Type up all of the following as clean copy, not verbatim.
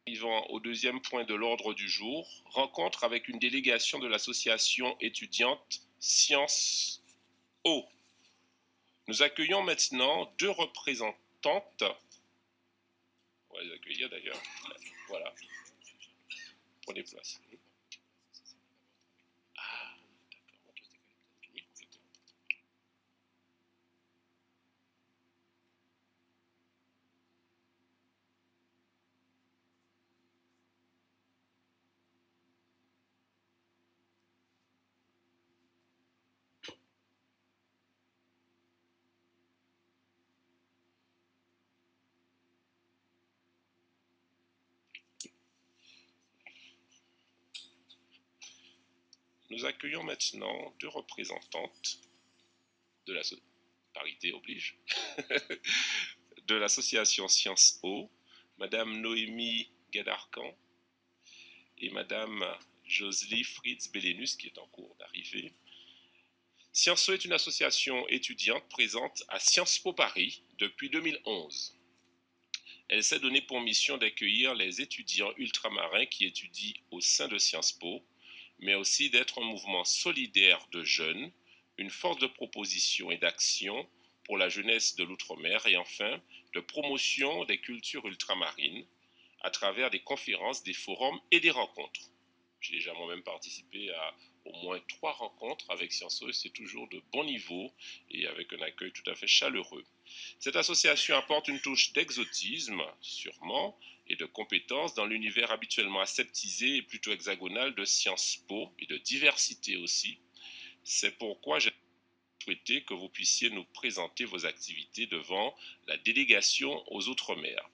Arrivant au deuxième point de l'ordre du jour, rencontre avec une délégation de l'association étudiante Sciences O. Nous accueillons maintenant deux représentantes. On va les accueillir d'ailleurs. Voilà. Prenez place. Ah, d'accord. Oui, exactement. Nous accueillons maintenant deux représentantes de la parité oblige de l'association Sciences O, Madame Noémie Gadarcan et Madame Josely Fritz-Belenus qui est en cours d'arrivée. Sciences O est une association étudiante présente à Sciences Po Paris depuis 2011. Elle s'est donnée pour mission d'accueillir les étudiants ultramarins qui étudient au sein de Sciences Po, mais aussi d'être un mouvement solidaire de jeunes, une force de proposition et d'action pour la jeunesse de l'outre-mer et enfin de promotion des cultures ultramarines à travers des conférences, des forums et des rencontres. J'ai déjà moi-même participé à au moins 3 rencontres avec Sciences O et c'est toujours de bon niveau et avec un accueil tout à fait chaleureux. Cette association apporte une touche d'exotisme, sûrement, et de compétences dans l'univers habituellement aseptisé et plutôt hexagonal de Sciences Po et de diversité aussi. C'est pourquoi j'ai souhaité que vous puissiez nous présenter vos activités devant la délégation aux Outre-mer.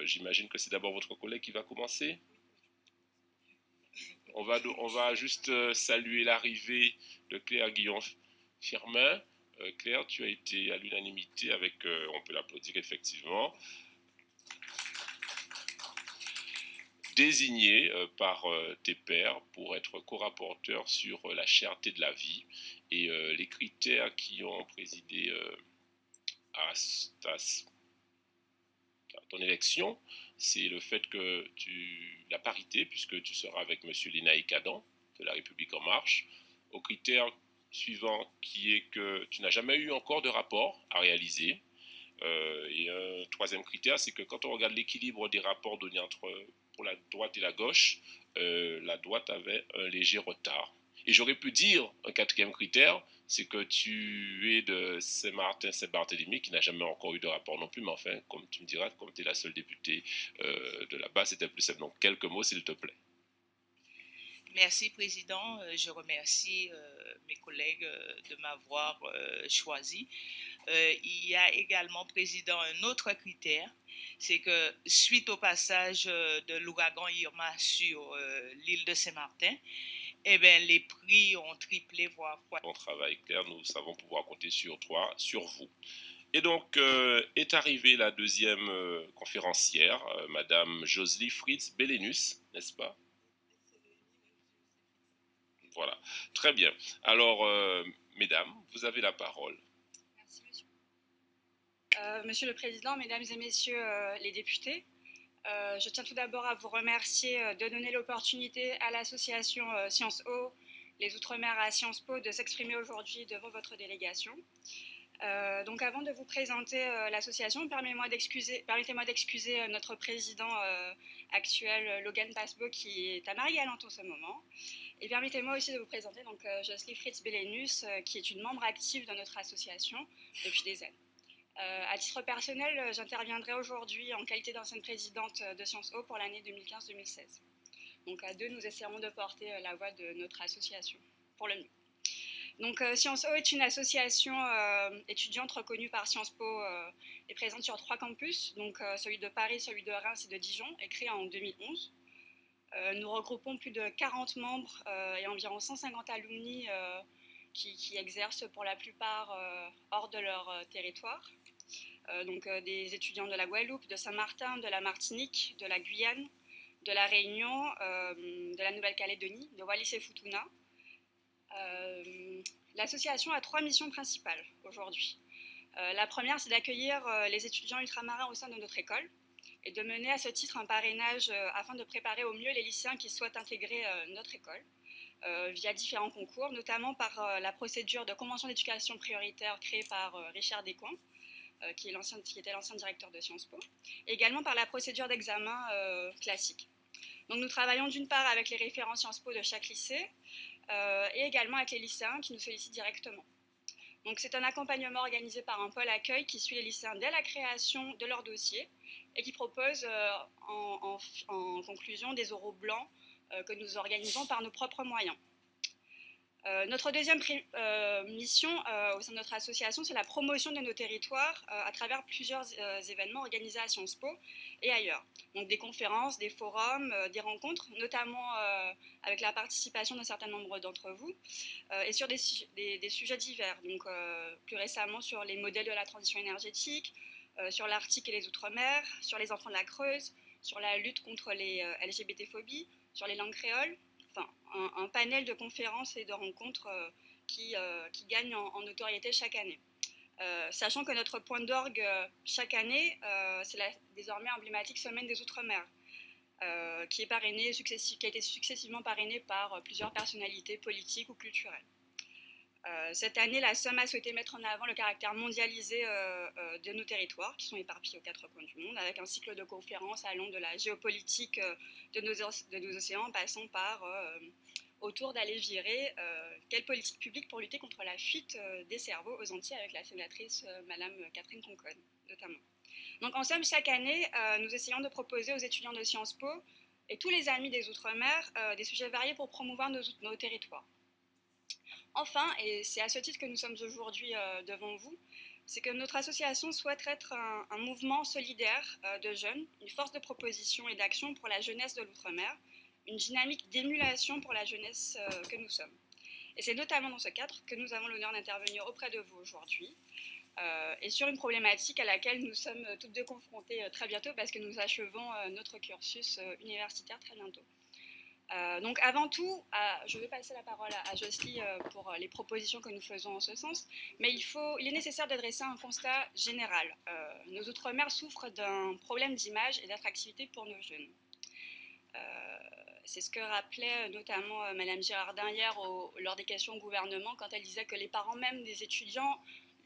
J'imagine que c'est d'abord votre collègue qui va commencer. On va juste saluer l'arrivée de Claire Guillaume-Firmin. Claire, tu as été à l'unanimité avec, on peut l'applaudir effectivement, désigné par tes pairs pour être co-rapporteur sur la cherté de la vie et les critères qui ont présidé à ton élection, c'est le fait que la parité, puisque tu seras avec M. Lénaïque Adam de La République En Marche, au critère suivant qui est que tu n'as jamais eu encore de rapport à réaliser. Et un troisième critère, c'est que quand on regarde l'équilibre des rapports donnés pour la droite et la gauche, la droite avait un léger retard. Et j'aurais pu dire un quatrième critère, c'est que tu es de Saint-Martin, Saint-Barthélemy, qui n'a jamais encore eu de rapport non plus, mais enfin, comme tu me diras, comme tu es la seule députée de là-bas, c'était plus simple. Donc, quelques mots, s'il te plaît. Merci, Président. Je remercie mes collègues de m'avoir choisi. Il y a également, Président, un autre critère, c'est que suite au passage de l'ouragan Irma sur l'île de Saint-Martin, eh bien, les prix ont triplé, voire fois. Bon travail, Claire. Nous savons pouvoir compter sur toi, sur vous. Et donc, est arrivée la deuxième conférencière, Madame Josely Fritz-Belenus, n'est-ce pas? Voilà, très bien. Alors, mesdames, vous avez la parole. Merci, monsieur. Monsieur le Président, Mesdames et Messieurs les députés, je tiens tout d'abord à vous remercier de donner l'opportunité à l'association Sciences O, les Outre-mer à Sciences Po, de s'exprimer aujourd'hui devant votre délégation. Donc avant de vous présenter l'association, permettez-moi d'excuser notre président actuel, Logan Pasbo, qui est à Marie-Galante en ce moment. Et permettez-moi aussi de vous présenter donc, Josely Fritz-Belenus, qui est une membre active de notre association depuis des années. À titre personnel, j'interviendrai aujourd'hui en qualité d'ancienne présidente de Sciences O pour l'année 2015-2016. Donc à deux, nous essaierons de porter la voix de notre association pour le mieux. Donc Sciences O est une association étudiante reconnue par Sciences Po et présente sur 3 campus, donc celui de Paris, celui de Reims et de Dijon, et créée en 2011. Nous regroupons plus de 40 membres et environ 150 alumni qui exercent pour la plupart hors de leur territoire. Donc des étudiants de la Guadeloupe, de Saint-Martin, de la Martinique, de la Guyane, de la Réunion, de la Nouvelle-Calédonie, de Wallis et Futuna. L'association a 3 missions principales aujourd'hui. La première, c'est d'accueillir les étudiants ultramarins au sein de notre école et de mener à ce titre un parrainage afin de préparer au mieux les lycéens qui souhaitent intégrer notre école via différents concours, notamment par la procédure de convention d'éducation prioritaire créée par Richard Descoings, qui était l'ancien directeur de Sciences Po, et également par la procédure d'examen classique. Donc nous travaillons d'une part avec les référents Sciences Po de chaque lycée et également avec les lycéens qui nous sollicitent directement. Donc c'est un accompagnement organisé par un pôle accueil qui suit les lycéens dès la création de leur dossier et qui propose en conclusion des oraux blancs que nous organisons par nos propres moyens. Notre deuxième mission au sein de notre association, c'est la promotion de nos territoires à travers plusieurs événements organisés à Sciences Po et ailleurs. Donc des conférences, des forums, des rencontres, notamment avec la participation d'un certain nombre d'entre vous, et sur des sujets divers. Donc plus récemment sur les modèles de la transition énergétique, sur l'Arctique et les Outre-mer, sur les enfants de la Creuse, sur la lutte contre les LGBT-phobies, sur les langues créoles. Enfin, un panel de conférences et de rencontres qui gagnent en notoriété chaque année. Sachant que notre point d'orgue chaque année, c'est la désormais emblématique Semaine des Outre-mer, qui a été successivement parrainée par plusieurs personnalités politiques ou culturelles. Cette année, la SOM a souhaité mettre en avant le caractère mondialisé de nos territoires, qui sont éparpillés aux quatre coins du monde, avec un cycle de conférences allant de la géopolitique de nos océans, en passant par autour d'aller virer quelle politique publique pour lutter contre la fuite des cerveaux aux Antilles, avec la sénatrice Madame Catherine Conconne, notamment. Donc en somme, chaque année, nous essayons de proposer aux étudiants de Sciences Po et tous les amis des Outre-mer des sujets variés pour promouvoir nos territoires. Enfin, et c'est à ce titre que nous sommes aujourd'hui devant vous, c'est que notre association souhaite être un mouvement solidaire de jeunes, une force de proposition et d'action pour la jeunesse de l'Outre-mer, une dynamique d'émulation pour la jeunesse que nous sommes. Et c'est notamment dans ce cadre que nous avons l'honneur d'intervenir auprès de vous aujourd'hui, et sur une problématique à laquelle nous sommes toutes deux confrontées très bientôt parce que nous achevons notre cursus universitaire très bientôt. Donc avant tout, je vais passer la parole à Jocelyne pour les propositions que nous faisons en ce sens, mais il est nécessaire de dresser un constat général. Nos Outre-mer souffrent d'un problème d'image et d'attractivité pour nos jeunes. C'est ce que rappelait notamment Madame Girardin hier lors des questions au gouvernement, quand elle disait que les parents même des étudiants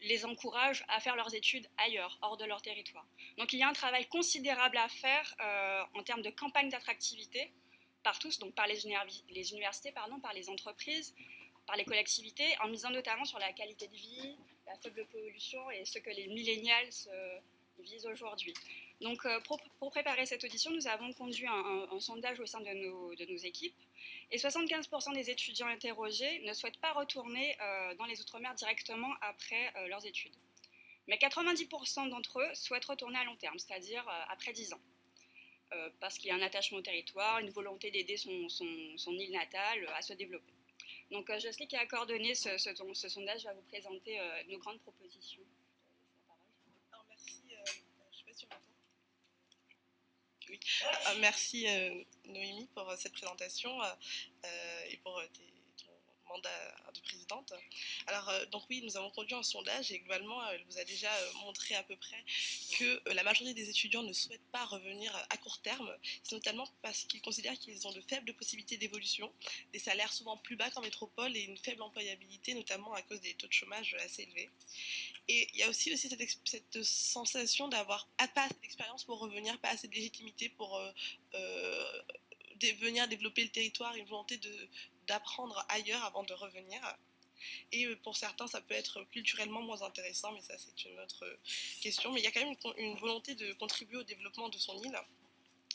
les encouragent à faire leurs études ailleurs, hors de leur territoire. Donc il y a un travail considérable à faire en termes de campagne d'attractivité, par tous, donc par les universités, par les entreprises, par les collectivités, en misant notamment sur la qualité de vie, la faible pollution et ce que les millennials visent aujourd'hui. Donc pour préparer cette audition, nous avons conduit un sondage au sein de nos équipes et 75% des étudiants interrogés ne souhaitent pas retourner dans les Outre-mer directement après leurs études. Mais 90% d'entre eux souhaitent retourner à long terme, c'est-à-dire après 10 ans. Parce qu'il y a un attachement au territoire, une volonté d'aider son île natale à se développer. Donc Jocelyne qui a coordonné ce sondage va vous présenter nos grandes propositions. Alors, merci, je ne sais pas si on m'entend. Oui. Merci Noémie pour cette présentation et pour ton mandat de présidente. Alors donc oui, nous avons conduit un sondage et globalement elle vous a déjà montré à peu près que la majorité des étudiants ne souhaitent pas revenir à court terme. C'est notamment parce qu'ils considèrent qu'ils ont de faibles possibilités d'évolution, des salaires souvent plus bas qu'en métropole et une faible employabilité, notamment à cause des taux de chômage assez élevés. Et il y a aussi cette sensation d'avoir pas assez d'expérience pour revenir, pas assez de légitimité pour venir développer le territoire, une volonté d'apprendre ailleurs avant de revenir. Et pour certains, ça peut être culturellement moins intéressant, mais ça, c'est une autre question. Mais il y a quand même une volonté de contribuer au développement de son île.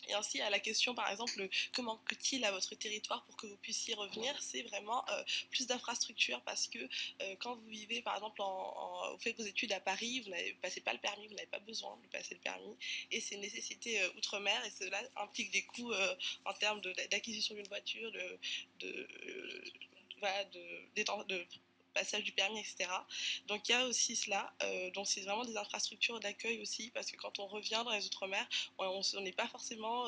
Et ainsi, à la question, par exemple, que manque-t-il à votre territoire pour que vous puissiez revenir, c'est vraiment plus d'infrastructures parce que quand vous vivez, par exemple, vous faites vos études à Paris, vous n'avez passez pas le permis, vous n'avez pas besoin de passer le permis, et c'est une nécessité outre-mer, et cela implique des coûts en termes d'acquisition d'une voiture, de passage du permis, etc. Donc il y a aussi cela, donc c'est vraiment des infrastructures d'accueil aussi, parce que quand on revient dans les Outre-mer, on n'est pas forcément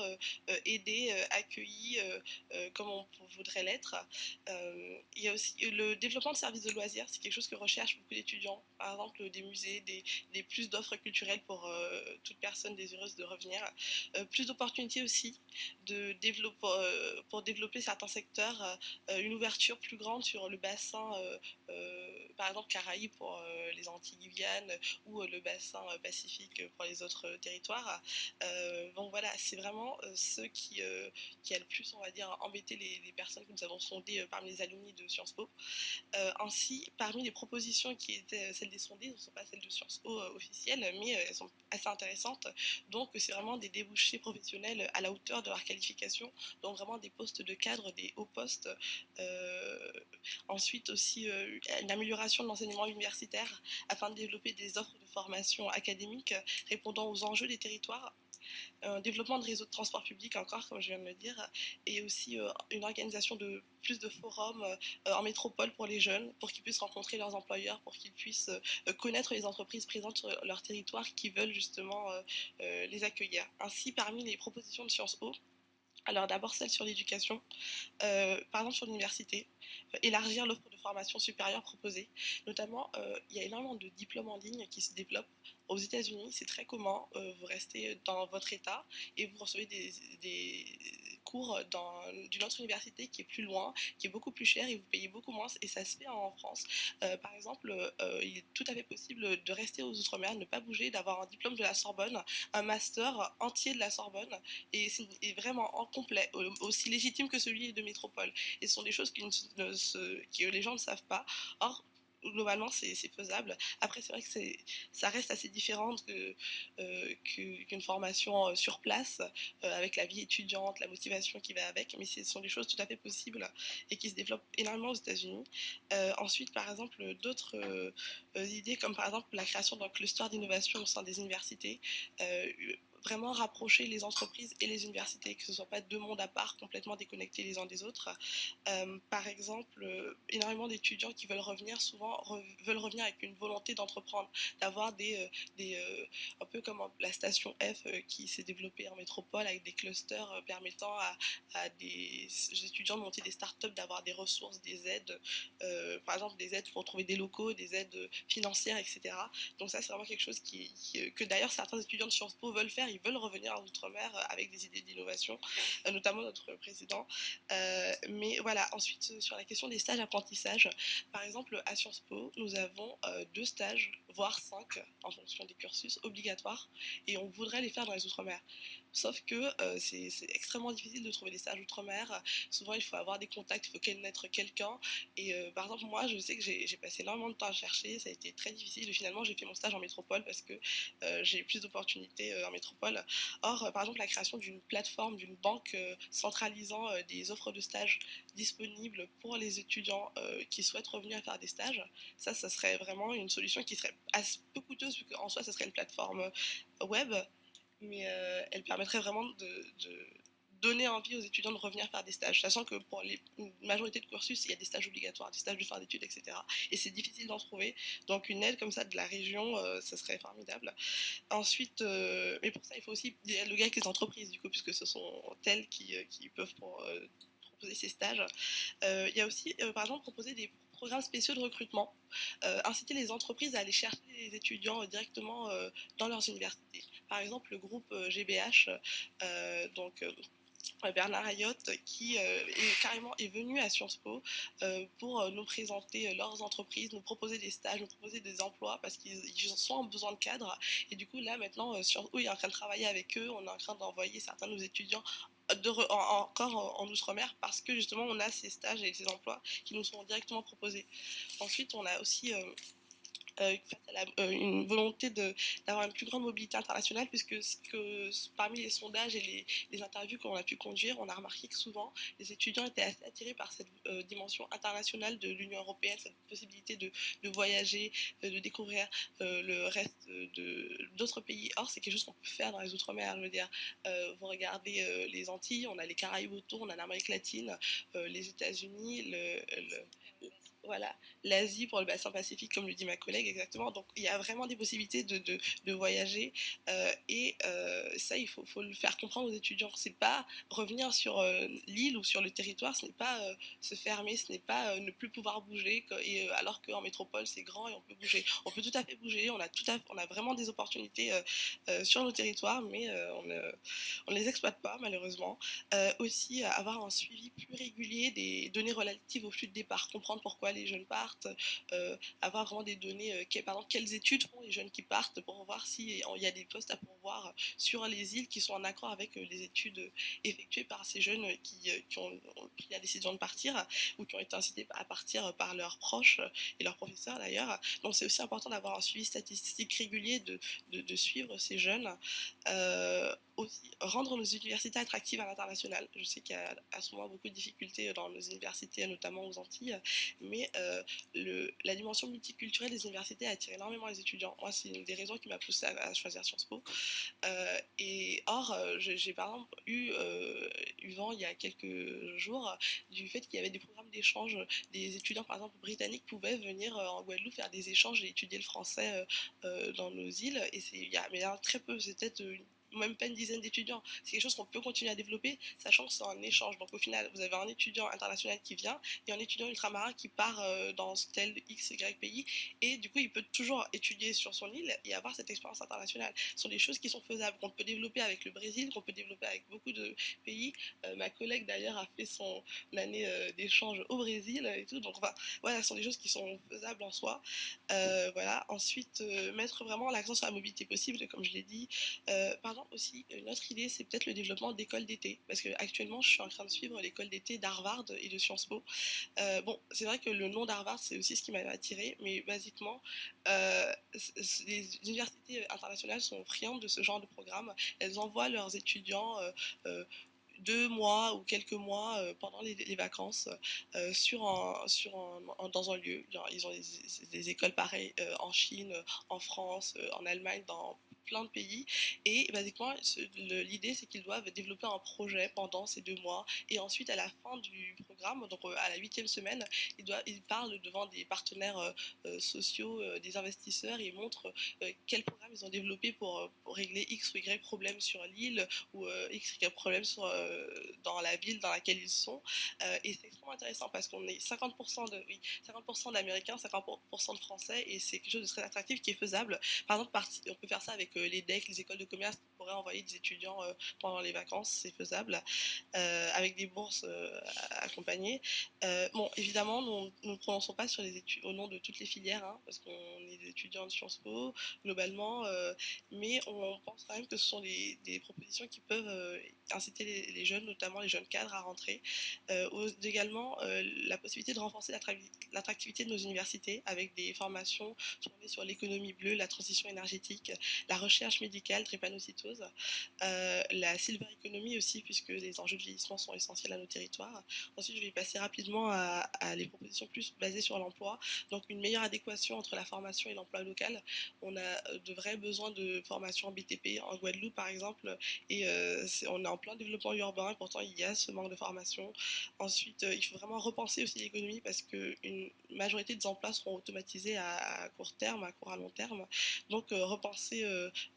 aidé, accueilli comme on voudrait l'être. Il y a aussi le développement de services de loisirs, c'est quelque chose que recherchent beaucoup d'étudiants, par exemple des musées, des plus d'offres culturelles pour toute personne désireuse de revenir, plus d'opportunités aussi pour développer certains secteurs, une ouverture plus grande sur le bassin, par exemple Caraïbes pour les Antilles Guyane ou le bassin pacifique pour les autres territoires. Donc voilà, c'est vraiment ce qui a le plus, on va dire, embêté les personnes que nous avons sondées parmi les alumni de Sciences Po. Ainsi, parmi les propositions qui étaient celles des sondés, ce ne sont pas celles de Sciences Po officielles, mais elles sont assez intéressantes. Donc, c'est vraiment des débouchés professionnels à la hauteur de leur qualification, donc vraiment des postes de cadre, des hauts postes. Ensuite, aussi une amélioration de l'enseignement universitaire afin de développer des offres de formation académique répondant aux enjeux des territoires. Un développement de réseaux de transport public encore, comme je viens de le dire, et aussi une organisation de plus de forums en métropole pour les jeunes, pour qu'ils puissent rencontrer leurs employeurs, pour qu'ils puissent connaître les entreprises présentes sur leur territoire qui veulent justement les accueillir. Ainsi, parmi les propositions de Sciences Po, alors d'abord celle sur l'éducation, par exemple sur l'université, élargir l'offre de formation supérieure proposée. Notamment, il y a énormément de diplômes en ligne qui se développent. Aux États-Unis, c'est très commun, vous restez dans votre État et vous recevez des cours d'une autre université qui est plus loin, qui est beaucoup plus cher et vous payez beaucoup moins. Et ça se fait en France. Par exemple, il est tout à fait possible de rester aux Outre-mer, ne pas bouger, d'avoir un diplôme de la Sorbonne, un master entier de la Sorbonne, et c'est vraiment en complet, aussi légitime que celui de métropole. Et ce sont des choses que les gens ne savent pas. Or, globalement, c'est faisable. Après, c'est vrai que ça reste assez différent qu'une formation sur place, avec la vie étudiante, la motivation qui va avec, mais ce sont des choses tout à fait possibles et qui se développent énormément aux États-Unis. Ensuite, par exemple, d'autres idées, comme par exemple la création d'un cluster d'innovation au sein des universités, vraiment rapprocher les entreprises et les universités, que ce ne soient pas deux mondes à part, complètement déconnectés les uns des autres. Par exemple, énormément d'étudiants qui veulent revenir, souvent veulent revenir avec une volonté d'entreprendre, d'avoir un peu comme la station F qui s'est développée en métropole, avec des clusters permettant à des étudiants de monter des startups, d'avoir des ressources, des aides, par exemple des aides pour trouver des locaux, des aides financières, etc. Donc ça, c'est vraiment quelque chose que d'ailleurs certains étudiants de Sciences Po veulent faire. Ils veulent revenir en Outre-mer avec des idées d'innovation, notamment notre président. Mais voilà, ensuite, sur la question des stages d'apprentissage, par exemple, à Sciences Po, nous avons 2 stages, voire 5, en fonction des cursus, obligatoires, et on voudrait les faire dans les Outre-mer. Sauf que c'est extrêmement difficile de trouver des stages outre-mer. Souvent, il faut avoir des contacts, il faut connaître quelqu'un. Et par exemple, moi, je sais que j'ai passé énormément de temps à chercher. Ça a été très difficile. Et finalement, j'ai fait mon stage en métropole parce que j'ai eu plus d'opportunités en métropole. Or, par exemple, la création d'une plateforme, d'une banque centralisant des offres de stages disponibles pour les étudiants qui souhaitent revenir faire des stages, ça serait vraiment une solution qui serait assez peu coûteuse, vu qu'en soi, ça serait une plateforme web, mais elle permettrait vraiment de donner envie aux étudiants de revenir faire des stages, sachant que pour une majorité de cursus, il y a des stages obligatoires, des stages de fin d'études, etc. Et c'est difficile d'en trouver, donc une aide comme ça de la région, ça serait formidable. Ensuite, mais pour ça, il faut aussi dialoguer avec les entreprises, du coup, puisque ce sont elles qui peuvent proposer ces stages. Il y a aussi, par exemple, proposer des programmes spéciaux de recrutement, inciter les entreprises à aller chercher les étudiants directement dans leurs universités. Par exemple, le groupe GBH, donc Bernard Ayotte, qui est venu à Sciences Po pour nous présenter leurs entreprises, nous proposer des stages, nous proposer des emplois, parce qu'ils sont en besoin de cadres. Et du coup, là, maintenant, Sciences Po est en train de travailler avec eux, on est en train d'envoyer certains de nos étudiants encore en Outre-mer, parce que justement, on a ces stages et ces emplois qui nous sont directement proposés. Ensuite, on a aussi face à une volonté d'avoir une plus grande mobilité internationale, puisque parmi les sondages et les interviews qu'on a pu conduire, on a remarqué que souvent les étudiants étaient assez attirés par cette dimension internationale de l'Union européenne, cette possibilité de voyager, de découvrir le reste d'autres pays. Or, c'est quelque chose qu'on peut faire dans les Outre-mer. Je veux dire, vous regardez les Antilles, on a les Caraïbes autour, on a l'Amérique latine, les États-Unis, voilà, l'Asie pour le bassin pacifique, comme le dit ma collègue, exactement. Donc, il y a vraiment des possibilités de voyager. Ça, il faut le faire comprendre aux étudiants. C'est pas revenir sur l'île ou sur le territoire, ce n'est pas se fermer, ce n'est pas ne plus pouvoir bouger. Alors qu'en métropole, c'est grand et on peut bouger. On peut tout à fait bouger, on a vraiment des opportunités sur nos territoires, mais on ne les exploite pas, malheureusement. Aussi, avoir un suivi plus régulier des données relatives au flux de départ, comprendre pourquoi les jeunes partent, avoir vraiment des données, par exemple, quelles études font les jeunes qui partent pour voir s'il y a des postes à pourvoir sur les îles qui sont en accord avec les études effectuées par ces jeunes qui ont pris la décision de partir ou qui ont été incités à partir par leurs proches et leurs professeurs d'ailleurs. Donc c'est aussi important d'avoir un suivi statistique régulier, de suivre ces jeunes. Aussi, rendre nos universités attractives à l'international. Je sais qu'il y a à ce moment beaucoup de difficultés dans nos universités, notamment aux Antilles, mais la dimension multiculturelle des universités attire énormément les étudiants. Moi, c'est une des raisons qui m'a poussée à choisir Sciences Po. J'ai par exemple eu vent il y a quelques jours du fait qu'il y avait des programmes d'échange. Des étudiants, par exemple, britanniques pouvaient venir en Guadeloupe faire des échanges et étudier le français dans nos îles. Et il y a très peu, c'est peut-être même pas une dizaine d'étudiants. C'est quelque chose qu'on peut continuer à développer, sachant que c'est un échange. Donc au final, vous avez un étudiant international qui vient et un étudiant ultramarin qui part dans tel X, Y pays. Et du coup, il peut toujours étudier sur son île et avoir cette expérience internationale. Ce sont des choses qui sont faisables, qu'on peut développer avec le Brésil, qu'on peut développer avec beaucoup de pays. Ma collègue d'ailleurs a fait son année d'échange au Brésil et tout. Donc enfin, voilà, ce sont des choses qui sont faisables en soi. Voilà. Ensuite, mettre vraiment l'accent sur la mobilité possible, comme je l'ai dit. Par exemple, aussi, une autre idée, c'est peut-être le développement d'écoles d'été. Parce qu'actuellement, je suis en train de suivre l'école d'été d'Harvard et de Sciences Po. Bon, c'est vrai que le nom d'Harvard, c'est aussi ce qui m'avait attiré, mais basiquement, les universités internationales sont friandes de ce genre de programme. Elles envoient leurs étudiants 2 mois ou quelques mois pendant les vacances dans un lieu. Ils ont des écoles pareilles en Chine, en France, en Allemagne, dans plein de pays. Et basiquement, l'idée, c'est qu'ils doivent développer un projet pendant ces 2 mois. Et ensuite, à la fin du programme, donc à la 8e semaine, ils parlent devant des partenaires sociaux, des investisseurs, et ils montrent quel programme ils ont développé pour régler X ou Y problèmes sur l'île ou X ou Y problèmes dans la ville dans laquelle ils sont. Et c'est extrêmement intéressant parce qu'on est 50% 50% d'Américains, 50% de Français, et c'est quelque chose de très attractif qui est faisable. Par exemple, on peut faire ça avec les DEC, les écoles de commerce qui pourraient envoyer des étudiants pendant les vacances, c'est faisable, avec des bourses accompagnées. Bon, évidemment, nous ne prononçons pas sur les études au nom de toutes les filières, hein, parce qu'on est des étudiants de Sciences Po, globalement, mais on pense quand même que ce sont des propositions qui peuvent inciter les jeunes, notamment les jeunes cadres, à rentrer. Également, la possibilité de renforcer l'attractivité de nos universités avec des formations tournées sur l'économie bleue, la transition énergétique, la recherche médicale, drépanocytose, la silver economy aussi, puisque les enjeux de vieillissement sont essentiels à nos territoires. Ensuite, je vais passer rapidement à les propositions plus basées sur l'emploi. Donc, une meilleure adéquation entre la formation et l'emploi local. On a de vrais besoins de formation en BTP en Guadeloupe, par exemple, et on est en plein développement urbain, et pourtant il y a ce manque de formation. Ensuite, il faut vraiment repenser aussi l'économie parce qu'une majorité des emplois seront automatisés à court terme, à court à long terme. Donc, repenser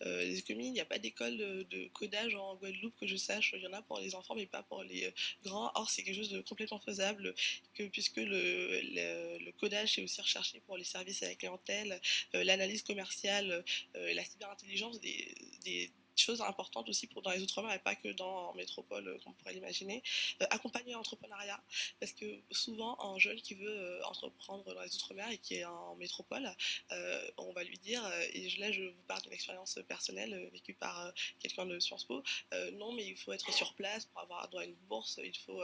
les économies. Il n'y a pas d'école de codage en Guadeloupe que je sache. Il y en a pour les enfants, mais pas pour les grands. Or, c'est quelque chose de complètement faisable, puisque le codage est aussi recherché pour les services à la clientèle, l'analyse commerciale, la cyberintelligence, des choses importantes aussi dans les Outre-mer et pas que en métropole, comme on pourrait l'imaginer. Accompagner l'entrepreneuriat, parce que souvent, un jeune qui veut entreprendre dans les Outre-mer et qui est en métropole, on va lui dire, et là je vous parle d'une expérience personnelle vécue par quelqu'un de Sciences Po, non, mais il faut être sur place pour avoir droit à une bourse, il faut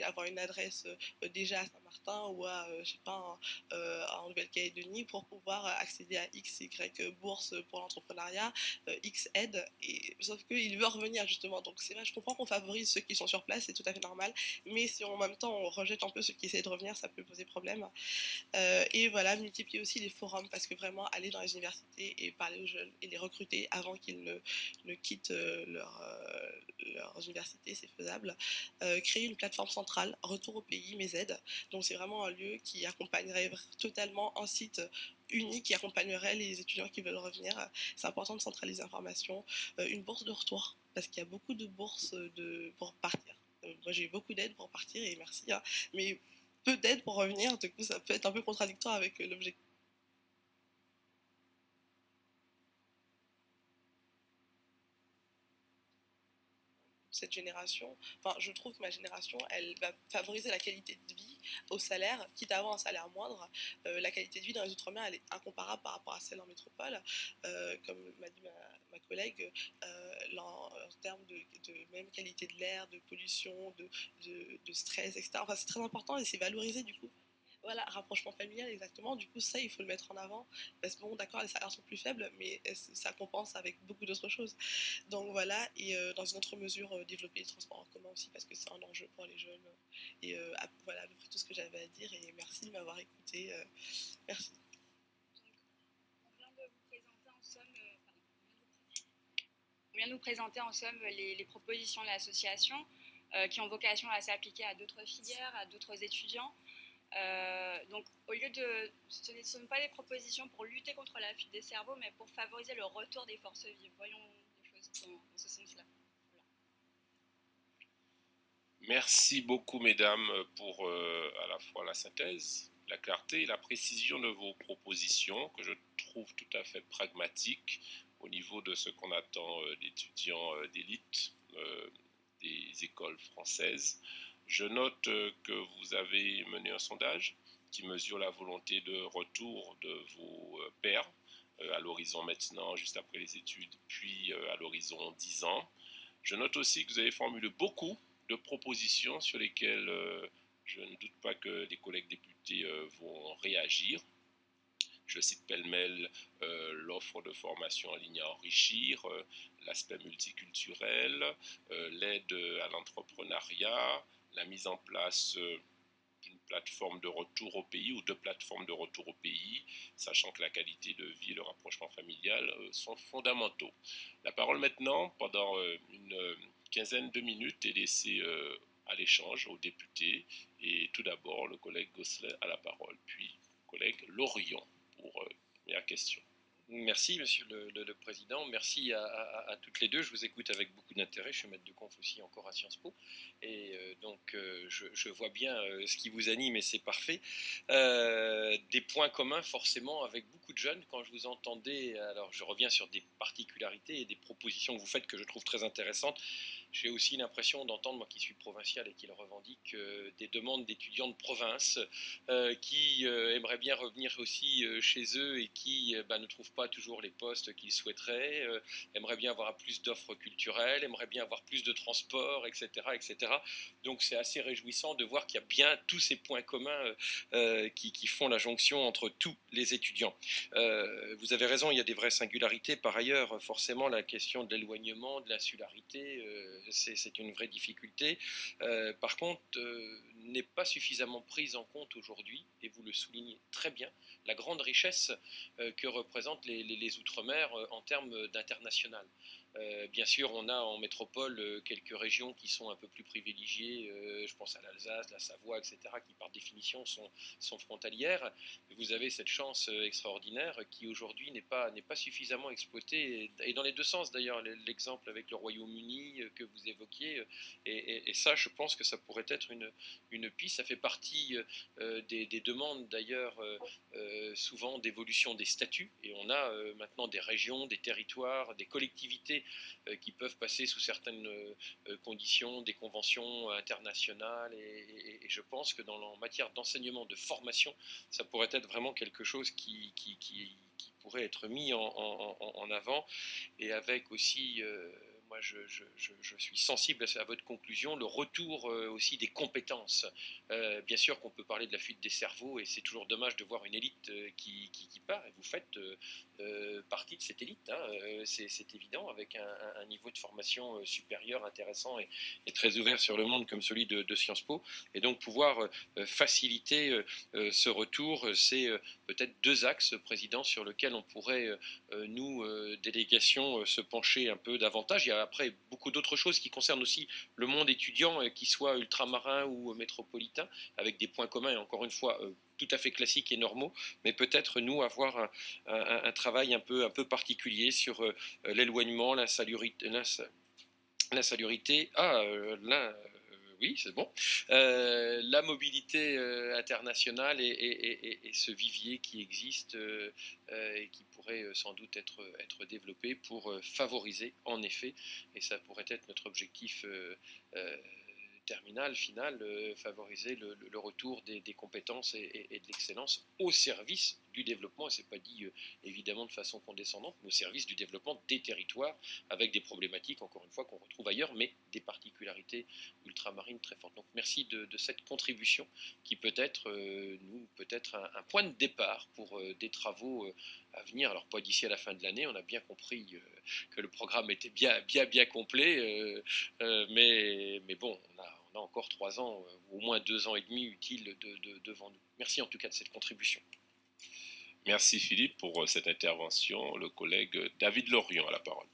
avoir une adresse déjà à Saint-Martin ou je sais pas, en Nouvelle-Calédonie pour pouvoir accéder à X, Y bourse pour l'entrepreneuriat. X aide, sauf qu'il veut revenir justement. Donc c'est vrai, je comprends qu'on favorise ceux qui sont sur place, c'est tout à fait normal, mais si en même temps on rejette un peu ceux qui essaient de revenir, ça peut poser problème. Et voilà, multiplier aussi les forums, parce que vraiment aller dans les universités et parler aux jeunes et les recruter avant qu'ils ne quittent leurs universités, c'est faisable. Créer une plateforme centrale, retour au pays, mes aides. Donc c'est vraiment un lieu qui accompagnerait totalement un site unique qui accompagnerait les étudiants qui veulent revenir. C'est important de centraliser l'information. Une bourse de retour, parce qu'il y a beaucoup de bourses pour partir. Moi j'ai eu beaucoup d'aide pour partir et merci, hein, mais peu d'aide pour revenir, du coup ça peut être un peu contradictoire avec l'objectif. Cette génération, enfin je trouve que ma génération, elle va favoriser la qualité de vie au salaire, quitte à avoir un salaire moindre. La qualité de vie dans les Outre-mer, elle est incomparable par rapport à celle en métropole. Comme m'a dit ma collègue, en termes de même qualité de l'air, de pollution, de stress, etc. Enfin, c'est très important et c'est valorisé du coup. Voilà, rapprochement familial, exactement. Du coup, ça, il faut le mettre en avant. Parce que bon, d'accord, les salaires sont plus faibles, mais ça compense avec beaucoup d'autres choses. Donc voilà, et dans une autre mesure, développer les transports en commun aussi, parce que c'est un enjeu pour les jeunes. Et voilà à peu près tout ce que j'avais à dire, et merci de m'avoir écouté. Merci. On vient de vous présenter en somme, on vient de vous présenter en somme les propositions de l'association qui ont vocation à s'appliquer à d'autres filières, à d'autres étudiants. Donc, au lieu de, ce ne sont pas des propositions pour lutter contre la fuite des cerveaux, mais pour favoriser le retour des forces vives. Voyons les choses dans ce sens-là. Voilà. Merci beaucoup, mesdames, pour à la fois la synthèse, la clarté et la précision de vos propositions, que je trouve tout à fait pragmatiques au niveau de ce qu'on attend d'étudiants d'élite des écoles françaises. Je note que vous avez mené un sondage qui mesure la volonté de retour de vos pairs à l'horizon maintenant, juste après les études, puis à l'horizon 10 ans. Je note aussi que vous avez formulé beaucoup de propositions sur lesquelles je ne doute pas que les collègues députés vont réagir. Je cite pêle-mêle l'offre de formation en ligne à enrichir, l'aspect multiculturel, l'aide à l'entrepreneuriat, la mise en place d'une plateforme de retour au pays ou de plateformes de retour au pays, sachant que la qualité de vie et le rapprochement familial sont fondamentaux. La parole maintenant, pendant une quinzaine de minutes, est laissée à l'échange aux députés. Et tout d'abord, le collègue Gosselin a la parole, puis le collègue Lorion pour première question. Merci, Monsieur le Président. Merci à toutes les deux. Je vous écoute avec beaucoup d'intérêt. Je suis maître de conf aussi encore à Sciences Po. Et donc, je vois bien ce qui vous anime et c'est parfait. Des points communs, forcément, avec beaucoup de jeunes. Quand je vous entendais, alors je reviens sur des particularités et des propositions que vous faites que je trouve très intéressantes. J'ai aussi l'impression d'entendre, moi qui suis provincial et qui le revendique, des demandes d'étudiants de province qui aimeraient bien revenir aussi chez eux et qui ne trouvent pas toujours les postes qu'ils souhaiteraient, aimeraient bien avoir plus d'offres culturelles, aimeraient bien avoir plus de transport, etc. etc. Donc c'est assez réjouissant de voir qu'il y a bien tous ces points communs qui font la jonction entre tous les étudiants. Vous avez raison, il y a des vraies singularités. Par ailleurs, forcément, la question de l'éloignement, de l'insularité, c'est une vraie difficulté. Par contre, n'est pas suffisamment prise en compte aujourd'hui, et vous le soulignez très bien, la grande richesse que représentent les Outre-mer en termes d'international. Bien sûr, on a en métropole quelques régions qui sont un peu plus privilégiées, je pense à l'Alsace, la Savoie, etc., qui par définition sont frontalières. Vous avez cette chance extraordinaire qui aujourd'hui n'est pas suffisamment exploitée, et dans les deux sens d'ailleurs, l'exemple avec le Royaume-Uni que vous évoquiez, et ça je pense que ça pourrait être une piste, ça fait partie des demandes d'ailleurs souvent d'évolution des statuts, et on a maintenant des régions, des territoires, des collectivités qui peuvent passer sous certaines conditions, des conventions internationales, et je pense que en matière d'enseignement, de formation, ça pourrait être vraiment quelque chose qui pourrait être mis en avant, et avec aussi moi je suis sensible à votre conclusion, le retour aussi des compétences. Bien sûr qu'on peut parler de la fuite des cerveaux, et c'est toujours dommage de voir une élite qui part, et vous faites partie de cette élite, hein, c'est évident, avec un niveau de formation supérieur, intéressant et très ouvert sur le monde comme celui de Sciences Po. Et donc pouvoir faciliter ce retour, c'est peut-être deux axes, Président, sur lesquels on pourrait, nous, délégation, se pencher un peu davantage. Il y a après beaucoup d'autres choses qui concernent aussi le monde étudiant, qu'il soit ultramarin ou métropolitain, avec des points communs, et encore une fois, tout à fait classiques et normaux, mais peut-être nous avoir un travail un peu particulier sur l'éloignement, l'insalubrité, oui, c'est bon. La mobilité internationale et ce vivier qui existe et qui pourrait sans doute être développé pour favoriser, en effet, et ça pourrait être notre objectif terminal, final, favoriser le retour des compétences et de l'excellence au service du développement, et c'est pas dit évidemment de façon condescendante, mais au service du développement des territoires, avec des problématiques, encore une fois, qu'on retrouve ailleurs, mais des particularités ultramarines très fortes. Donc merci de cette contribution qui peut être, peut-être un point de départ pour des travaux à venir. Alors pas d'ici à la fin de l'année, on a bien compris que le programme était bien complet, mais bon, on a encore 3 ans, ou au moins 2 ans et demi utiles devant nous. Merci en tout cas de cette contribution. Merci Philippe pour cette intervention. Le collègue David Lorion a la parole.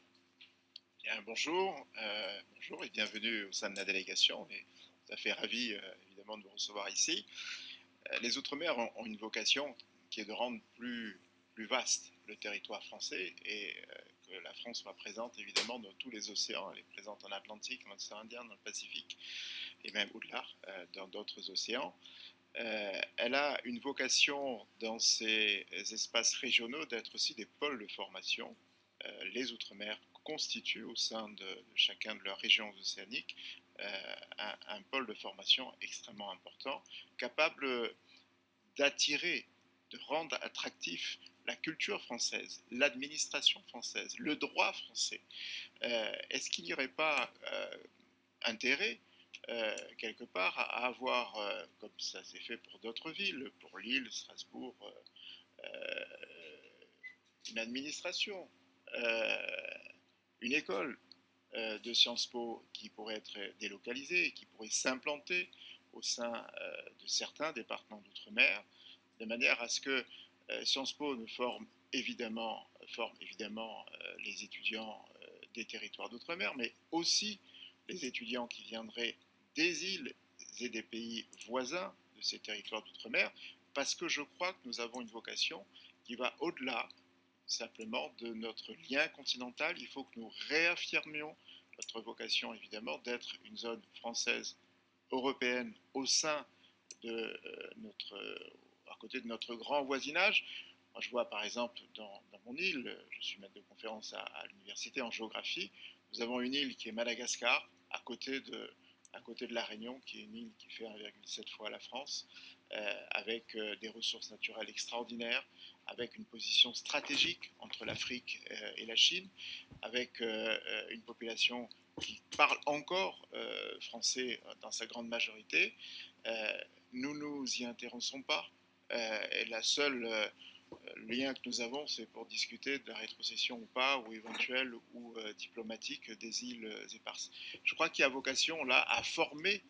Bien, bonjour et bienvenue au sein de la délégation. On est tout à fait ravis évidemment de vous recevoir ici. Les Outre-mer ont une vocation qui est de rendre plus vaste le territoire français et que la France soit présente évidemment dans tous les océans. Elle est présente en Atlantique, en océan Indien, dans le Pacifique et même au-delà dans d'autres océans. Elle a une vocation dans ces espaces régionaux d'être aussi des pôles de formation. Les Outre-mer constituent au sein de chacun de leurs régions océaniques un pôle de formation extrêmement important, capable d'attirer, de rendre attractif la culture française, l'administration française, le droit français. Est-ce qu'il n'y aurait pas intérêt quelque part à avoir, comme ça s'est fait pour d'autres villes, pour Lille, Strasbourg, une administration, une école de Sciences Po qui pourrait être délocalisée, qui pourrait s'implanter au sein de certains départements d'outre-mer, de manière à ce que Sciences Po forme évidemment les étudiants des territoires d'outre-mer, mais aussi les étudiants qui viendraient des îles et des pays voisins de ces territoires d'outre-mer, parce que je crois que nous avons une vocation qui va au-delà simplement de notre lien continental. Il faut que nous réaffirmions notre vocation, évidemment, d'être une zone française, européenne, au sein de à côté de notre grand voisinage. Moi, je vois par exemple dans mon île, je suis maître de conférence à l'université en géographie, nous avons une île qui est Madagascar, à côté de la Réunion, qui est une île qui fait 1,7 fois la France, avec des ressources naturelles extraordinaires, avec une position stratégique entre l'Afrique et la Chine, avec une population qui parle encore français dans sa grande majorité. Nous nous y intéressons pas. Et la seule lien que nous avons, c'est pour discuter de la rétrocession ou pas, ou éventuelle ou diplomatique des îles éparses. Je crois qu'il y a vocation là à former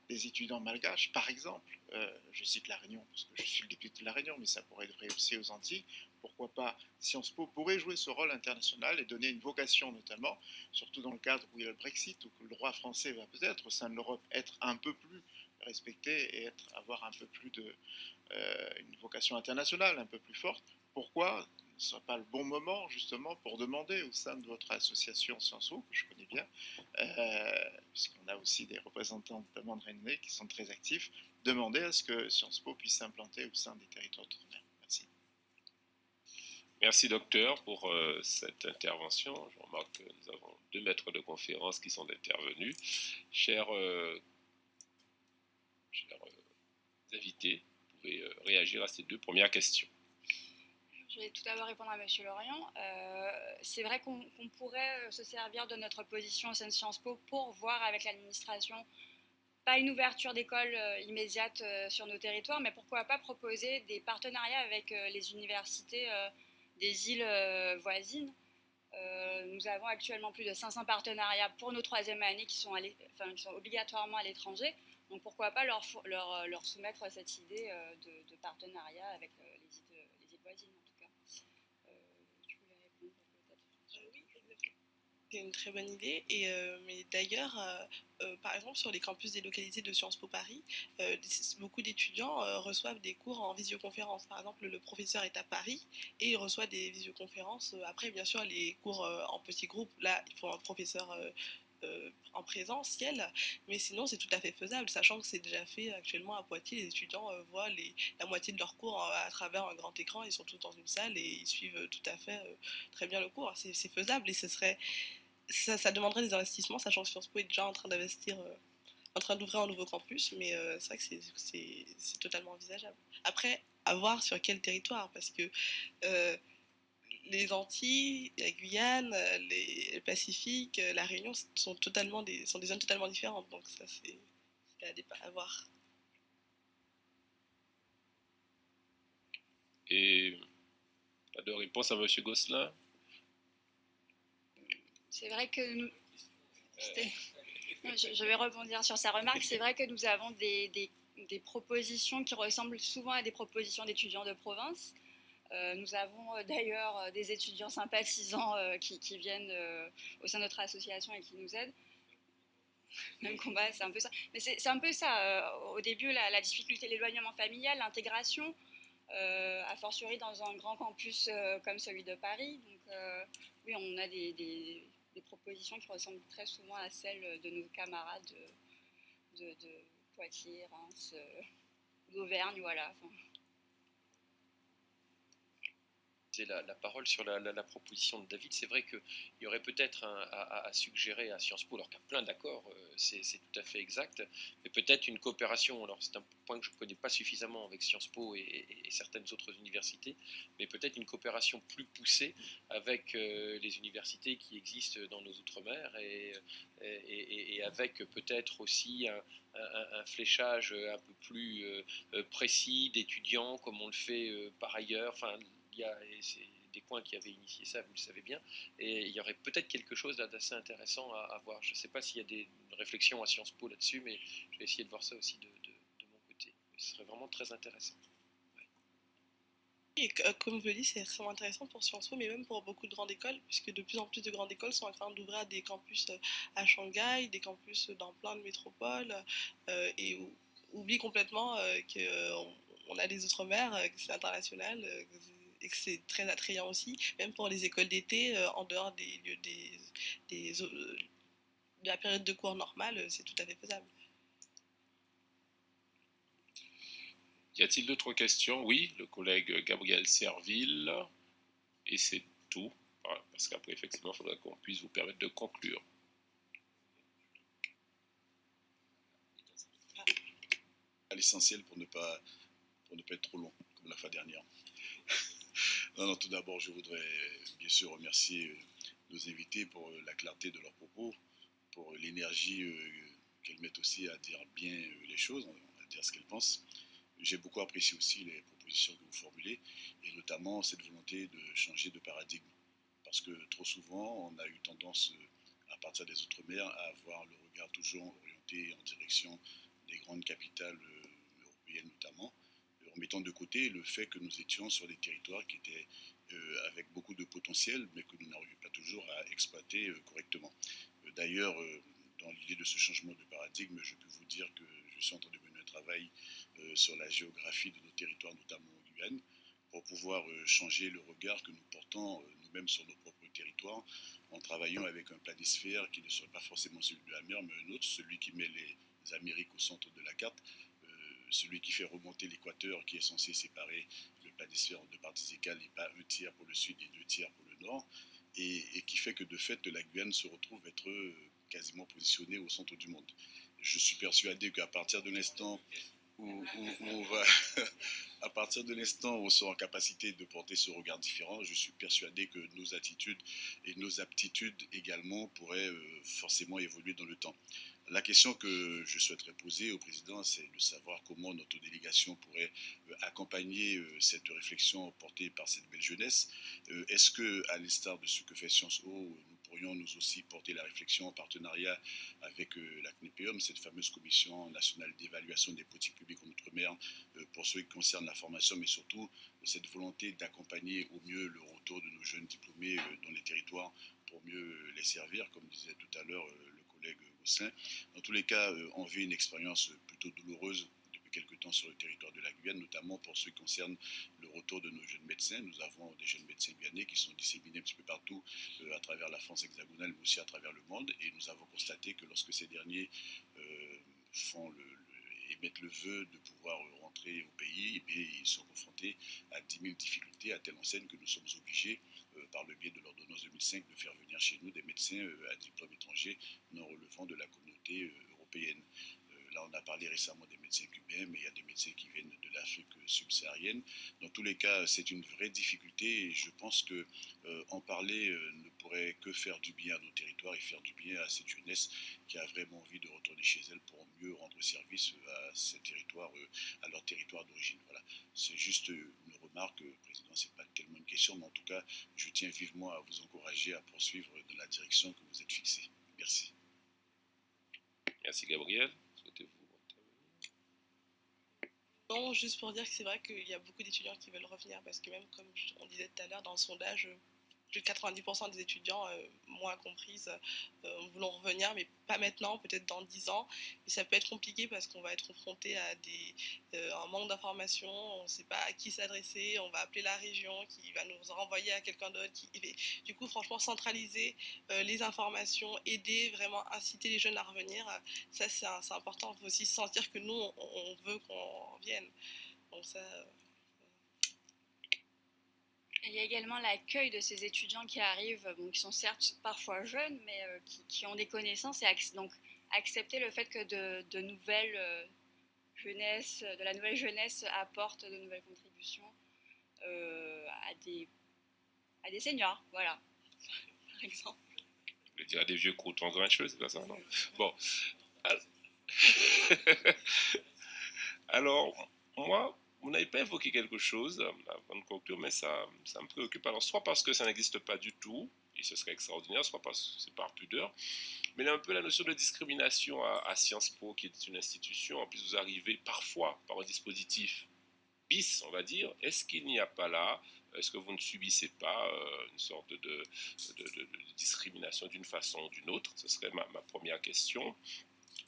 des étudiants malgaches, par exemple. Je cite la Réunion parce que je suis le député de la Réunion, mais ça pourrait être vrai aussi aux Antilles. Pourquoi pas Sciences Po pourrait jouer ce rôle international et donner une vocation notamment, surtout dans le cadre où il y a le Brexit, où le droit français va peut-être au sein de l'Europe être un peu plus respecté et avoir un peu plus une vocation internationale un peu plus forte. Pourquoi ce ne serait pas le bon moment justement pour demander au sein de votre association Sciences Po, que je connais bien, puisqu'on a aussi des représentants notamment de Rennes qui sont très actifs, demander à ce que Sciences Po puisse s'implanter au sein des territoires d'outre-mer. Merci. Merci docteur pour cette intervention. Je remarque que nous avons 2 maîtres de conférence qui sont intervenus. Chers invités, vous pouvez réagir à ces 2 premières questions. Je vais tout d'abord répondre à M. Lorion. C'est vrai qu'on pourrait se servir de notre position au sein de Sciences Po pour voir avec l'administration, pas une ouverture d'école immédiate sur nos territoires, mais pourquoi pas proposer des partenariats avec les universités des îles voisines. Nous avons actuellement plus de 500 partenariats pour nos troisième années qui sont obligatoirement à l'étranger. Donc pourquoi pas leur soumettre cette idée de partenariat avec les îles voisines en tout cas. Je voulais répondre peut-être. Oui, exactement. C'est une très bonne idée. Mais d'ailleurs, par exemple, sur les campus délocalisés de Sciences Po Paris, beaucoup d'étudiants reçoivent des cours en visioconférence. Par exemple, le professeur est à Paris et il reçoit des visioconférences. Après, bien sûr, les cours en petits groupes, là, il faut un professeur en présentiel, mais sinon c'est tout à fait faisable, sachant que c'est déjà fait actuellement à Poitiers. Les étudiants voient la moitié de leurs cours à travers un grand écran, ils sont tous dans une salle et ils suivent tout à fait très bien le cours. C'est faisable et ça demanderait des investissements, sachant que Sciences Po est déjà en train d'investir, en train d'ouvrir un nouveau campus, mais c'est vrai que c'est totalement envisageable. Après, à voir sur quel territoire, parce que les Antilles, la Guyane, le Pacifique, la Réunion sont des zones totalement différentes, donc ça c'est à voir. Et pas de réponse à M. Gosselin? C'est vrai que je vais rebondir sur sa remarque. C'est vrai que nous avons des propositions qui ressemblent souvent à des propositions d'étudiants de province. Nous avons d'ailleurs des étudiants sympathisants qui viennent au sein de notre association et qui nous aident. Même combat, c'est un peu ça. Mais c'est un peu ça. Au début, la difficulté, l'éloignement familial, l'intégration, a fortiori dans un grand campus comme celui de Paris. Donc oui, on a des propositions qui ressemblent très souvent à celles de nos camarades de Poitiers, Reims, d'Auvergne, voilà. Enfin, La parole sur la proposition de David. C'est vrai qu'il y aurait peut-être à suggérer à Sciences Po, alors qu'il y a plein d'accords, c'est tout à fait exact, mais peut-être une coopération, alors c'est un point que je ne connais pas suffisamment avec Sciences Po et certaines autres universités, mais peut-être une coopération plus poussée avec les universités qui existent dans nos Outre-mer et avec peut-être aussi un fléchage un peu plus précis d'étudiants comme on le fait par ailleurs. Enfin, c'est des coins qui avaient initié ça, vous le savez bien, et il y aurait peut-être quelque chose d'assez intéressant à voir. Je ne sais pas s'il y a des réflexions à Sciences Po là-dessus, mais je vais essayer de voir ça aussi de mon côté. Ce serait vraiment très intéressant. Et comme je le dis, c'est extrêmement intéressant pour Sciences Po, mais même pour beaucoup de grandes écoles, puisque de plus en plus de grandes écoles sont en train d'ouvrir des campus à Shanghai, des campus dans plein de métropoles, et oublient complètement qu'on a des outre-mer, que c'est international, et que c'est très attrayant aussi, même pour les écoles d'été, en dehors des lieux de la période de cours normale, c'est tout à fait faisable. Y a-t-il d'autres questions? Oui, le collègue Gabriel Serville. Et c'est tout. Voilà, parce qu'après, effectivement, il faudra qu'on puisse vous permettre de conclure. À l'essentiel pour ne pas être trop long, comme la fois dernière. Non, tout d'abord, je voudrais bien sûr remercier nos invités pour la clarté de leurs propos, pour l'énergie qu'elles mettent aussi à dire bien les choses, à dire ce qu'elles pensent. J'ai beaucoup apprécié aussi les propositions que vous formulez, et notamment cette volonté de changer de paradigme. Parce que trop souvent, on a eu tendance, à partir des Outre-mer, à avoir le regard toujours orienté en direction des grandes capitales européennes notamment, en mettant de côté le fait que nous étions sur des territoires qui étaient avec beaucoup de potentiel, mais que nous n'arrivions pas toujours à exploiter correctement. D'ailleurs, dans l'idée de ce changement de paradigme, je peux vous dire que je suis en train de mener un travail sur la géographie de nos territoires, notamment en Guyane, pour pouvoir changer le regard que nous portons nous-mêmes sur nos propres territoires, en travaillant avec un planisphère qui ne serait pas forcément celui de la mer, mais un autre, celui qui met les Amériques au centre de la carte, celui qui fait remonter l'équateur, qui est censé séparer le planisphère en deux parties égales, et pas un tiers pour le sud et deux tiers pour le nord, et qui fait que de fait, la Guyane se retrouve être quasiment positionnée au centre du monde. Je suis persuadé qu'à partir de l'instant on va, à partir de l'instant où on sera en capacité de porter ce regard différent, je suis persuadé que nos attitudes et nos aptitudes également pourraient forcément évoluer dans le temps. La question que je souhaiterais poser au président, c'est de savoir comment notre délégation pourrait accompagner cette réflexion portée par cette belle jeunesse. Est-ce que, à l'instar de ce que fait Sciences Po, nous pourrions nous aussi porter la réflexion en partenariat avec la CNEPEOM, cette fameuse commission nationale d'évaluation des politiques publiques en Outre-mer, pour ce qui concerne la formation, mais surtout cette volonté d'accompagner au mieux le retour de nos jeunes diplômés dans les territoires pour mieux les servir, comme disait tout à l'heure le collègue Gosselin. Dans tous les cas, on vit une expérience plutôt douloureuse depuis quelque temps sur le territoire de la Guyane, notamment pour ce qui concerne le retour de nos jeunes médecins. Nous avons des jeunes médecins guyanais qui sont disséminés un petit peu partout à travers la France hexagonale, mais aussi à travers le monde. Et nous avons constaté que lorsque ces derniers émettent le vœu de pouvoir rentrer au pays, eh bien, ils sont confrontés à 10 000 difficultés, à telle enseigne que nous sommes obligés, par le biais de l'ordonnance 2005, de faire venir chez nous des médecins à diplôme étranger non relevant de la communauté européenne. Là, on a parlé récemment des médecins cubains, mais il y a des médecins qui viennent de l'Afrique subsaharienne. Dans tous les cas, c'est une vraie difficulté et je pense qu'en parler ne pourrait que faire du bien à nos territoires et faire du bien à cette jeunesse qui a vraiment envie de retourner chez elle pour mieux rendre service à ces territoires, à leur territoire d'origine. Voilà. C'est juste une remarque, Président, ce n'est pas tellement une question, mais en tout cas, je tiens vivement à vous encourager à poursuivre dans la direction que vous êtes fixée. Merci. Merci Gabriel. Souhaitez-vous intervenir? Non, juste pour dire que c'est vrai qu'il y a beaucoup d'étudiants qui veulent revenir parce que même comme on disait tout à l'heure dans le sondage, plus de 90% des étudiants, moi comprise, voulont revenir, mais pas maintenant, peut-être dans 10 ans. Et ça peut être compliqué parce qu'on va être confronté à un manque d'informations, on ne sait pas à qui s'adresser, on va appeler la région qui va nous renvoyer à quelqu'un d'autre. Du coup, franchement, centraliser les informations, aider, vraiment inciter les jeunes à revenir, ça c'est important. Il faut aussi sentir que nous, on veut qu'on revienne. Donc ça... Il y a également l'accueil de ces étudiants qui arrivent, bon, qui sont certes parfois jeunes, mais qui ont des connaissances, et donc accepter le fait que de la nouvelle jeunesse apporte de nouvelles contributions à des seniors, voilà, par exemple. Vous voulez dire à des vieux croutons grincheux, c'est pas ça, non? Bon. Alors, moi, vous n'avez pas évoqué quelque chose avant de conclure, mais ça me préoccupe. Alors, soit parce que ça n'existe pas du tout, et ce serait extraordinaire, soit parce que c'est par pudeur, mais il y a un peu la notion de discrimination à Sciences Po, qui est une institution. En plus, vous arrivez parfois par un dispositif bis, on va dire. Est-ce qu'il n'y a pas là, est-ce que vous ne subissez pas une sorte de discrimination d'une façon ou d'une autre? Ce serait ma première question.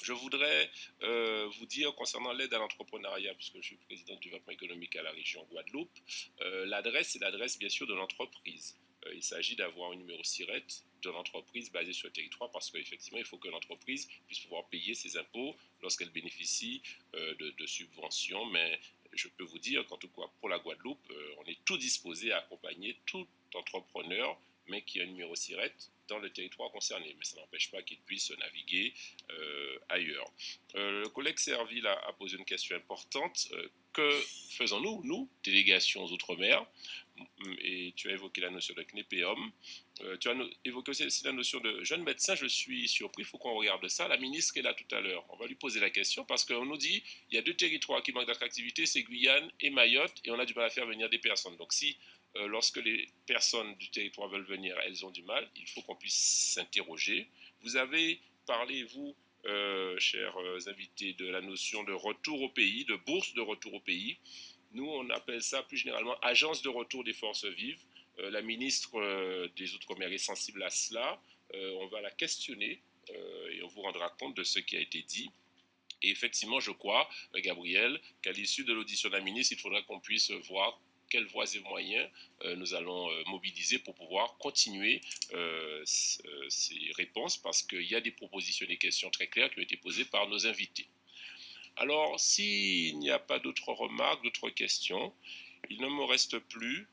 Je voudrais vous dire concernant l'aide à l'entrepreneuriat, puisque je suis président du développement économique à la région Guadeloupe, l'adresse, c'est l'adresse bien sûr de l'entreprise. Il s'agit d'avoir un numéro SIRET de l'entreprise basé sur le territoire parce qu'effectivement, il faut que l'entreprise puisse pouvoir payer ses impôts lorsqu'elle bénéficie de subventions. Mais je peux vous dire qu'en tout cas, pour la Guadeloupe, on est tout disposé à accompagner tout entrepreneur, mais qui a un numéro SIRET dans le territoire concerné. Mais ça n'empêche pas qu'il puisse naviguer ailleurs. Le collègue Serville a posé une question importante. Que faisons-nous, nous, délégations aux Outre-mer? Et tu as évoqué la notion de CNEPEOM. Tu as évoqué aussi la notion de jeune médecin. Je suis surpris, il faut qu'on regarde ça. La ministre est là tout à l'heure. On va lui poser la question parce qu'on nous dit il y a deux territoires qui manquent d'attractivité, c'est Guyane et Mayotte, et on a du mal à faire venir des personnes. Donc si lorsque les personnes du territoire veulent venir, elles ont du mal, il faut qu'on puisse s'interroger. Vous avez parlé, vous, chers invités, de la notion de retour au pays, de bourse de retour au pays. Nous, on appelle ça plus généralement agence de retour des forces vives. La ministre des Outre-mer est sensible à cela. On va la questionner et on vous rendra compte de ce qui a été dit. Et effectivement, je crois, Gabriel, qu'à l'issue de l'audition de la ministre, il faudra qu'on puisse voir quelles voies et moyens nous allons mobiliser pour pouvoir continuer ces réponses, parce qu'il y a des propositions, des questions très claires qui ont été posées par nos invités. Alors, s'il n'y a pas d'autres remarques, d'autres questions, il ne me reste plus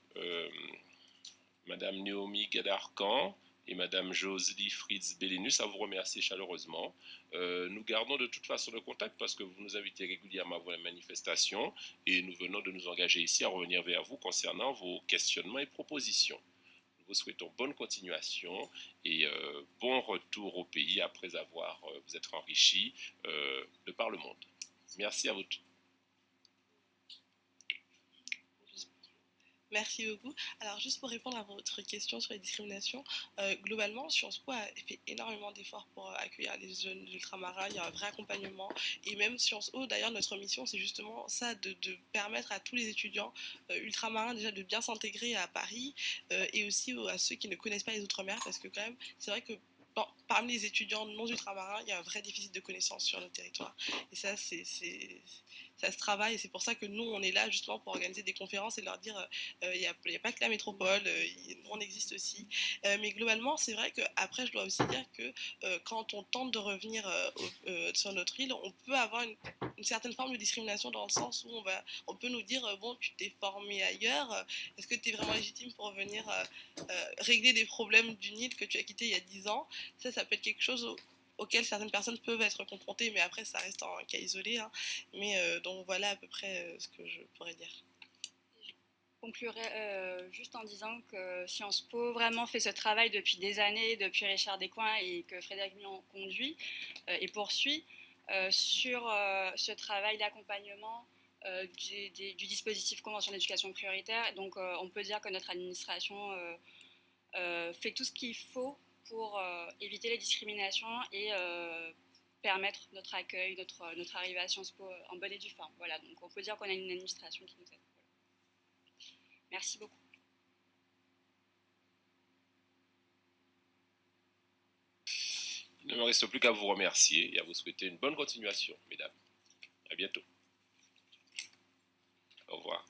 Madame Naomi Gadarkan et Madame Josely Fritz-Bellinus à vous remercier chaleureusement. Nous gardons de toute façon le contact parce que vous nous invitez régulièrement à vos manifestations et nous venons de nous engager ici à revenir vers vous concernant vos questionnements et propositions. Nous vous souhaitons bonne continuation et bon retour au pays après avoir vous être enrichi de par le monde. Merci à vous tous. Merci beaucoup. Alors, juste pour répondre à votre question sur les discriminations, globalement, Sciences Po a fait énormément d'efforts pour accueillir les jeunes ultramarins. Il y a un vrai accompagnement. Et même Sciences Po, d'ailleurs, notre mission, c'est justement ça, de permettre à tous les étudiants ultramarins déjà de bien s'intégrer à Paris et aussi à ceux qui ne connaissent pas les Outre-mer, parce que quand même, c'est vrai que parmi les étudiants non ultramarins, il y a un vrai déficit de connaissances sur notre territoire. Et ça, ça se travaille. Et c'est pour ça que nous, on est là justement pour organiser des conférences et leur dire il n'y a pas que la métropole, on existe aussi. Mais globalement, c'est vrai qu'après, je dois aussi dire que quand on tente de revenir sur notre île, on peut avoir une certaine forme de discrimination dans le sens où on peut nous dire bon, tu t'es formé ailleurs, est-ce que tu es vraiment légitime pour venir régler des problèmes d'une île que tu as quittée il y a 10 ans. Ça peut être quelque chose auquel certaines personnes peuvent être confrontées, mais après ça reste un cas isolé. Hein. Mais donc voilà à peu près ce que je pourrais dire. Je conclurai juste en disant que Sciences Po vraiment fait ce travail depuis des années, depuis Richard Descoings et que Frédéric Mion conduit et poursuit sur ce travail d'accompagnement du dispositif Convention d'éducation prioritaire. Donc on peut dire que notre administration fait tout ce qu'il faut pour éviter les discriminations et permettre notre accueil, notre arrivée à Sciences Po en bonne et due forme. Voilà, donc on peut dire qu'on a une administration qui nous aide. Merci beaucoup. Il ne me reste plus qu'à vous remercier et à vous souhaiter une bonne continuation, mesdames. À bientôt. Au revoir.